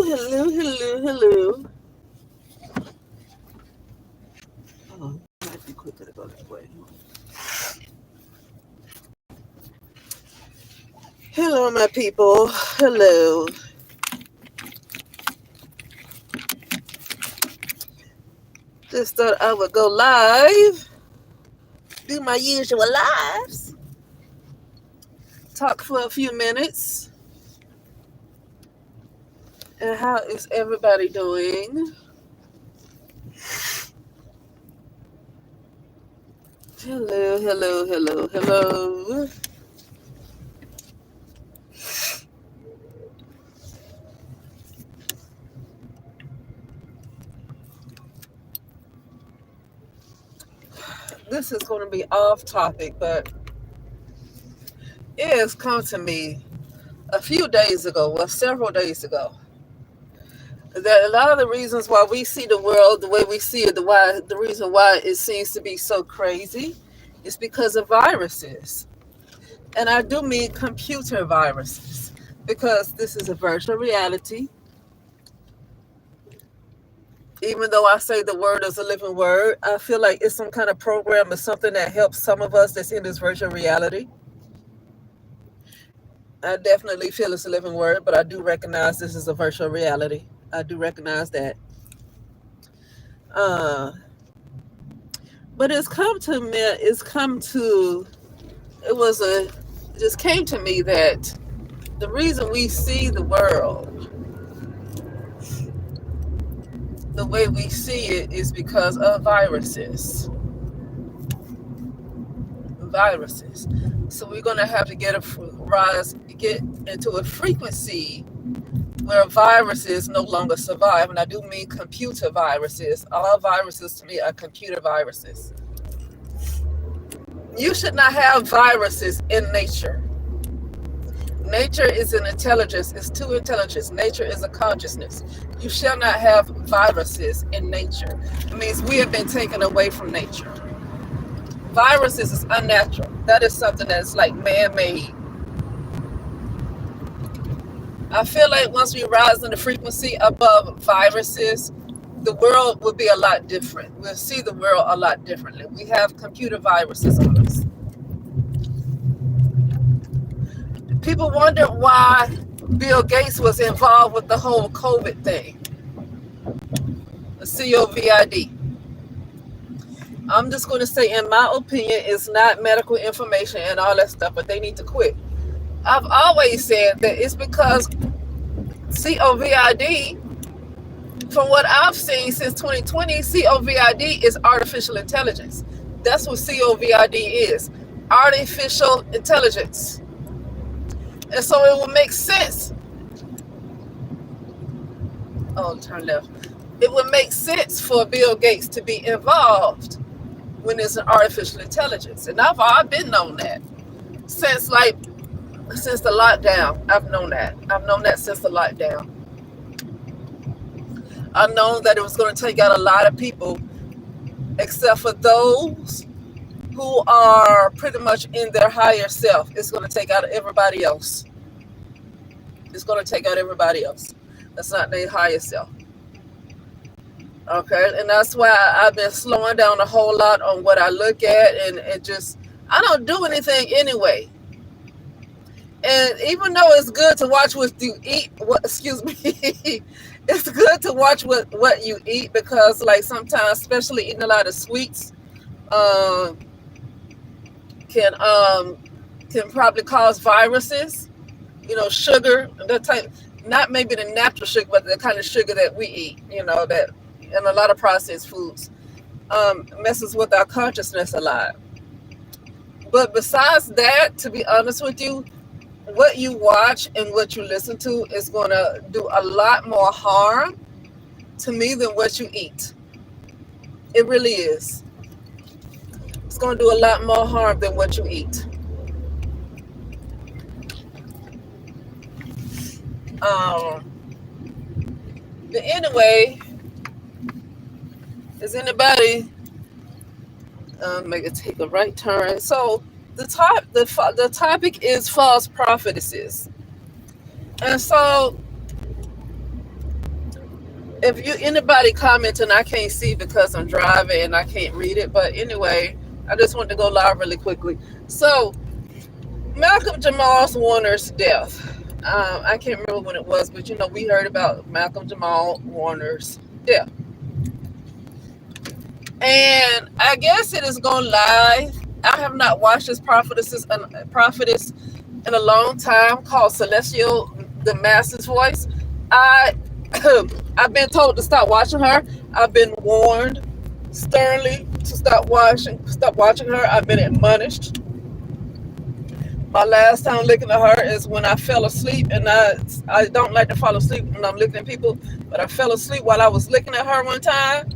hello. Oh, it might be quicker to go that way. Hello, my people. Hello. Just thought I would go live, do my usual lives, talk for a few minutes. And how is everybody doing? Hello. This is going to be off topic, but it has come to me a few days ago, well, several days ago, that a lot of the reasons why we see the world the way we see it, the reason why it seems to be so crazy is because of viruses. And I do mean computer viruses, because this is a virtual reality. Even though I say the word is a living word, I feel like it's some kind of program or something that helps some of us that's in this virtual reality. I definitely feel it's a living word, but I do recognize this is a virtual reality. I do recognize that. But it just came to me that the reason we see the world the way we see it is because of viruses. So we're gonna have to get into a frequency where viruses no longer survive, and I do mean computer viruses. All viruses to me are computer viruses. You should not have viruses in nature. Nature is an intelligence. It's two intelligence. Nature is a consciousness. You shall not have viruses in nature. It means we have been taken away from nature. Viruses is unnatural. That is something that's like man-made. I feel like once we rise in the frequency above viruses, the world will be a lot different. We'll see the world a lot differently. We have computer viruses on us. People wonder why Bill Gates was involved with the whole COVID thing. The COVID. I'm just going to say, in my opinion, it's not medical information and all that stuff, but they need to quit. I've always said that it's because COVID, from what I've seen since 2020, COVID is artificial intelligence. That's what COVID is, artificial intelligence. And so it would make sense. Oh, turn left. It would make sense for Bill Gates to be involved when it's an artificial intelligence. And I've been known that since the lockdown. I've known that since the lockdown. I've known that it was going to take out a lot of people, except for those who are pretty much in their higher self. It's going to take out everybody else. It's going to take out everybody else. That's not their higher self. Okay, and that's why I've been slowing down a whole lot on what I look at, and I don't do anything anyway. And even though it's good to watch what you eat, it's good to watch what you eat, because like sometimes, especially eating a lot of sweets, can probably cause viruses. Sugar, that type, not maybe the natural sugar, but the kind of sugar that we eat, that and a lot of processed foods messes with our consciousness a lot. But besides that, to be honest with you, what you watch and what you listen to is going to do a lot more harm to me than what you eat. It really is. It's going to do a lot more harm than what you eat. But anyway, is anybody make it take a right turn? So the topic is false prophetesses, and so If you anybody commenting, I can't see because I'm driving and I can't read it. But anyway, I just want to go live really quickly. So Malcolm Jamal Warner's death. I can't remember when it was, but we heard about Malcolm Jamal Warner's death, and I guess it is going live. I have not watched this prophetess in a long time called Celestial, the Master's Voice. I I've been told to stop watching her. I've been warned sternly to stop watching her. I've been admonished. My last time looking at her is when I fell asleep, and I don't like to fall asleep when I'm looking at people, but I fell asleep while I was looking at her one time,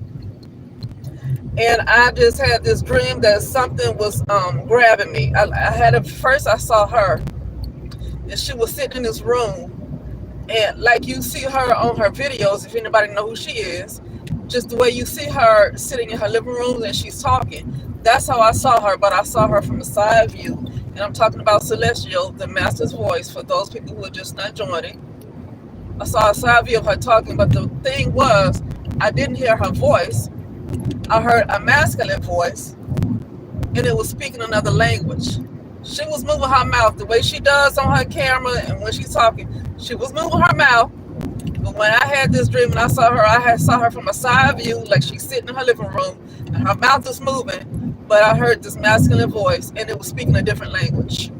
and I just had this dream that something was grabbing me. I had a first I saw her, and she was sitting in this room, and like you see her on her videos, if anybody know who she is, just the way you see her sitting in her living room and she's talking. That's how I saw her, but I saw her from a side view. And I'm talking about Celestial, the Master's Voice, for those people who are just not joining. I saw a side view of her talking, but the thing was, I didn't hear her voice. I heard a masculine voice, and it was speaking another language. She was moving her mouth the way she does on her camera, and when she's talking, she was moving her mouth. But when I had this dream and I saw her, saw her from a side view, like she's sitting in her living room, and her mouth is moving, but I heard this masculine voice, and it was speaking a different language.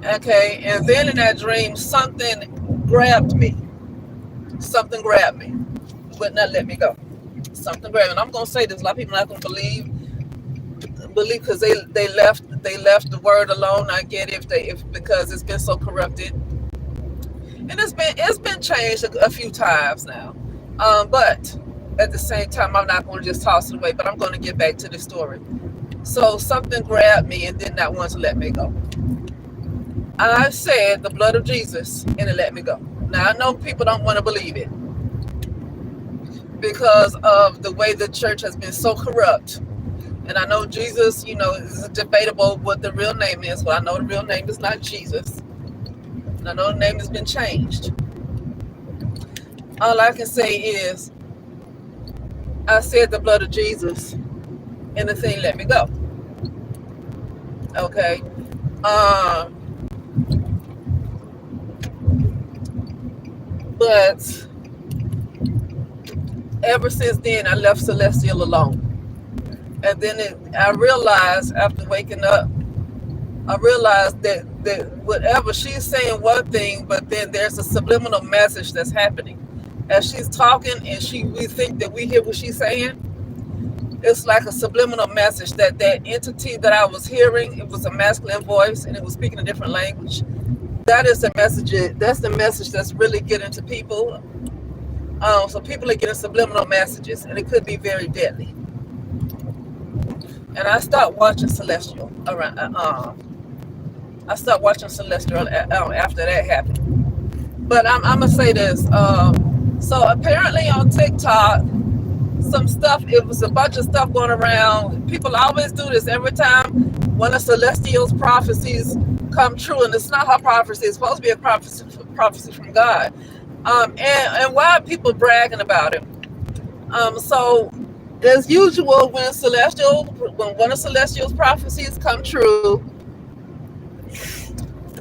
Okay, and then in that dream, something grabbed me. Something grabbed me, would not let me go. Something grabbed me. And I'm gonna say this: a lot of people are not gonna believe because they left the word alone. I get it if because it's been so corrupted, and it's been changed a few times now. But at the same time, I'm not going to just toss it away. But I'm going to get back to the story. So something grabbed me and did not want to let me go. I said the blood of Jesus, and it let me go. Now I know people don't want to believe it because of the way the church has been so corrupt. And I know Jesus, is debatable what the real name is, but I know the real name is not Jesus. And I know the name has been changed. All I can say is, I said the blood of Jesus, and the thing let me go. Okay. But ever since then, I left Celestial alone. And then I realized after waking up, I realized that whatever she's saying one thing, but then there's a subliminal message that's happening. As she's talking and we think that we hear what she's saying, it's like a subliminal message that entity that I was hearing, it was a masculine voice and it was speaking a different language. That is the message. That's the message that's really getting to people. So people are getting subliminal messages, and it could be very deadly. And I stopped watching Celestial around. I stopped watching Celestial after that happened. But I'm gonna say this. So apparently on TikTok, it was a bunch of stuff going around. People always do this every time one of Celestial's prophecies come true, and it's not her prophecy. It's supposed to be a prophecy from God. And why are people bragging about it? So as usual, when one of Celestial's prophecies come true,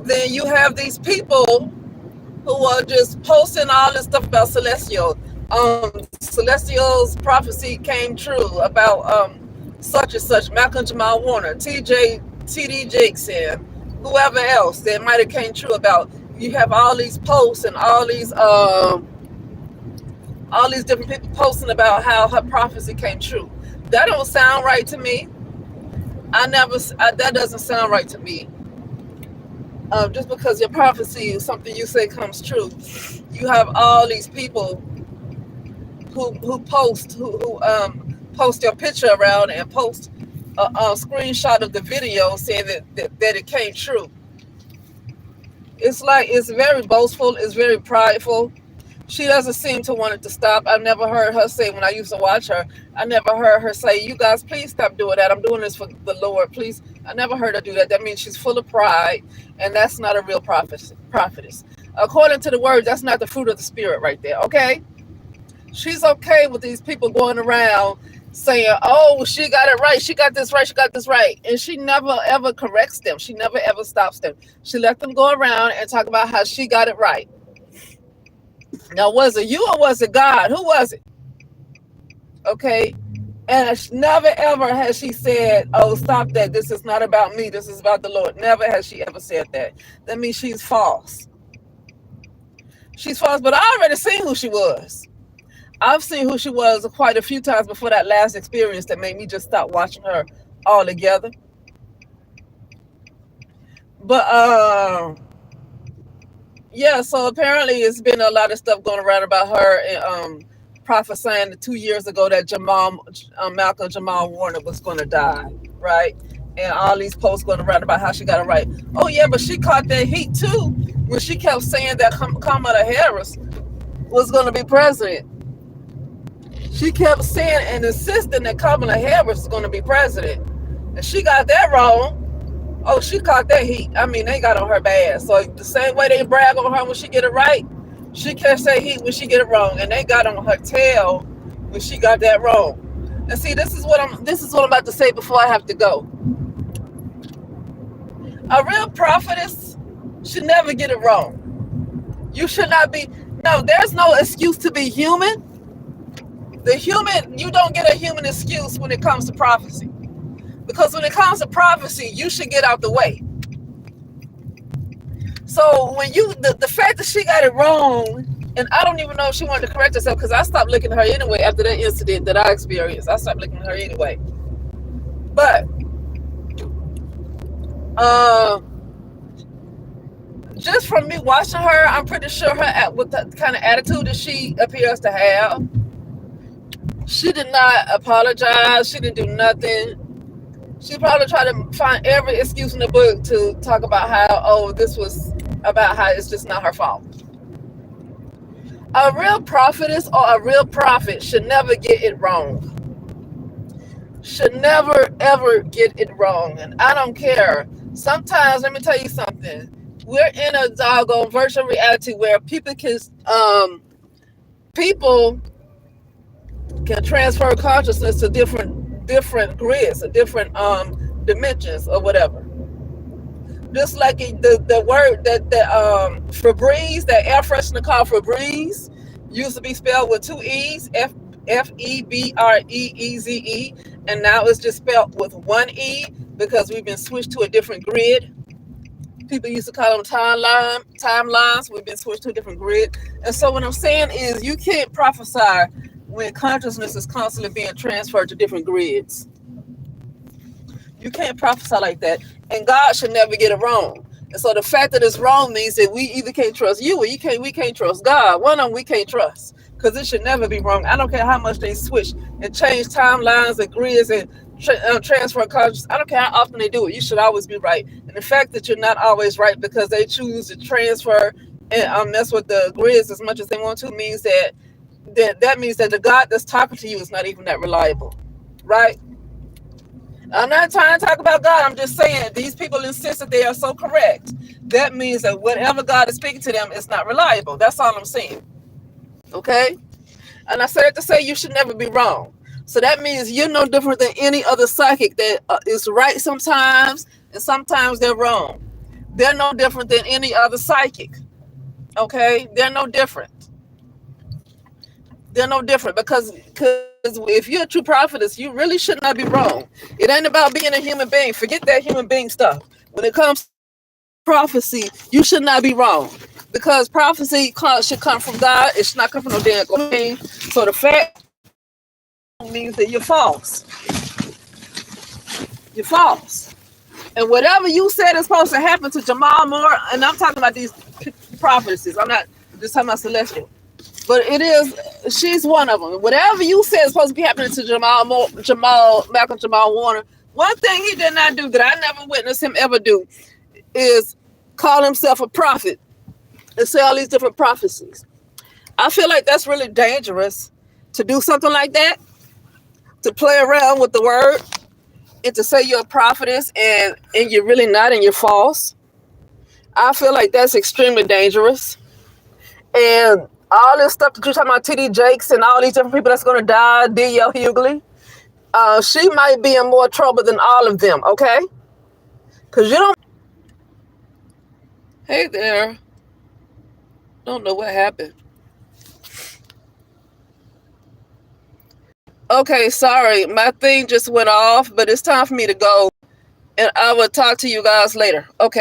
then you have these people who are just posting all this stuff about Celestial. Celestial's prophecy came true about such and such, Malcolm Jamal Warner, TD Jakes, and whoever else that might have came true about. You have all these posts and all these different people posting about how her prophecy came true. That don't sound right to me. That doesn't sound right to me. Just because your prophecy is something you say comes true, you have all these people who post your picture around and post a screenshot of the video saying that it came true. It's very boastful. It's very prideful. She doesn't seem to want it to stop. I never heard her say, when I used to watch her, I never heard her say, "You guys, please stop doing that. I'm doing this for the Lord, please." I never heard her do that. That means she's full of pride, and that's not a real prophetess. According to the word, that's not the fruit of the spirit right there, okay? She's okay with these people going around saying, oh, she got it right, she got this right, she got this right. And she never ever corrects them. She never ever stops them. She let them go around and talk about how she got it right. Now, was it you or was it God? Who was it? Okay. And never ever has she said, oh, stop that. This is not about me. This is about the Lord. Never has she ever said that. That means she's false. She's false, but I already seen who she was. I've seen who she was quite a few times before that last experience that made me just stop watching her altogether. But yeah, so apparently it's been a lot of stuff going around about her and prophesying 2 years ago that Malcolm Jamal Warner was going to die, right? And all these posts going around about how she got it right. Oh yeah, but she caught that heat too when she kept saying that Kamala Harris was going to be president. She kept saying and insisting that Kamala Harris was going to be president, and she got that wrong. Oh, she caught that heat. I mean, they got on her bad. So the same way they brag on her when she get it right, she catch that heat when she get it wrong, and they got on her tail when she got that wrong. And see, this is what I'm about to say before I have to go. A real prophetess should never get it wrong. You should not be. No, there's no excuse to be human. You don't get a human excuse when it comes to prophecy. Because when it comes to prophecy, you should get out the way. So when the fact that she got it wrong, and I don't even know if she wanted to correct herself, because I stopped looking at her anyway after that incident that I experienced. I stopped looking at her anyway. But just from me watching her, I'm pretty sure with the kind of attitude that she appears to have, she did not apologize. She didn't do nothing. She probably tried to find every excuse in the book to talk about how, this was about how it's just not her fault. A real prophetess or a real prophet should never get it wrong. Should never, ever get it wrong. And I don't care. Sometimes, let me tell you something. We're in a doggone virtual reality where people can transfer consciousness to different grids or different dimensions or whatever. Just like the word that Febreze, that air freshener called Febreze, used to be spelled with 2 E's, Febreeze, and now it's just spelled with 1 E because we've been switched to a different grid. People used to call them timelines. We've been switched to a different grid. And so what I'm saying is you can't prophesy when consciousness is constantly being transferred to different grids. You can't prophesy like that. And God should never get it wrong. And so the fact that it's wrong means that we either can't trust you or we can't trust God. One of them we can't trust because it should never be wrong. I don't care how much they switch and change timelines and grids and transfer consciousness. I don't care how often they do it. You should always be right. And the fact that you're not always right because they choose to transfer and mess with the grids as much as they want to means that means that the God that's talking to you is not even that reliable, right? I'm not trying to talk about God. I'm just saying these people insist that they are so correct. That means that whatever God is speaking to them is not reliable. That's all I'm saying. Okay? And I said it to say you should never be wrong. So that means you're no different than any other psychic that is right sometimes and sometimes they're wrong. They're no different than any other psychic. Okay? They're no different. They're no different because if you're a true prophetess, you really should not be wrong. It ain't about being a human being. Forget that human being stuff. When it comes to prophecy, you should not be wrong because prophecy should come from God. It should not come from no damn thing. So the fact means that you're false. You're false. And whatever you said is supposed to happen to Jamal Moore, and I'm talking about these prophetesses. I'm not just talking about Celestial. But she's one of them. Whatever you said is supposed to be happening to Malcolm Jamal Warner. One thing he did not do that I never witnessed him ever do is call himself a prophet and say all these different prophecies. I feel like that's really dangerous to do something like that, to play around with the word and to say you're a prophetess and you're really not and you're false. I feel like that's extremely dangerous. And all this stuff that you're talking about, TD Jakes and all these different people that's going to die, D.L. Hughley, she might be in more trouble than all of them, okay? Because you don't... Hey there. Don't know what happened. Okay, sorry. My thing just went off, but it's time for me to go. And I will talk to you guys later. Okay.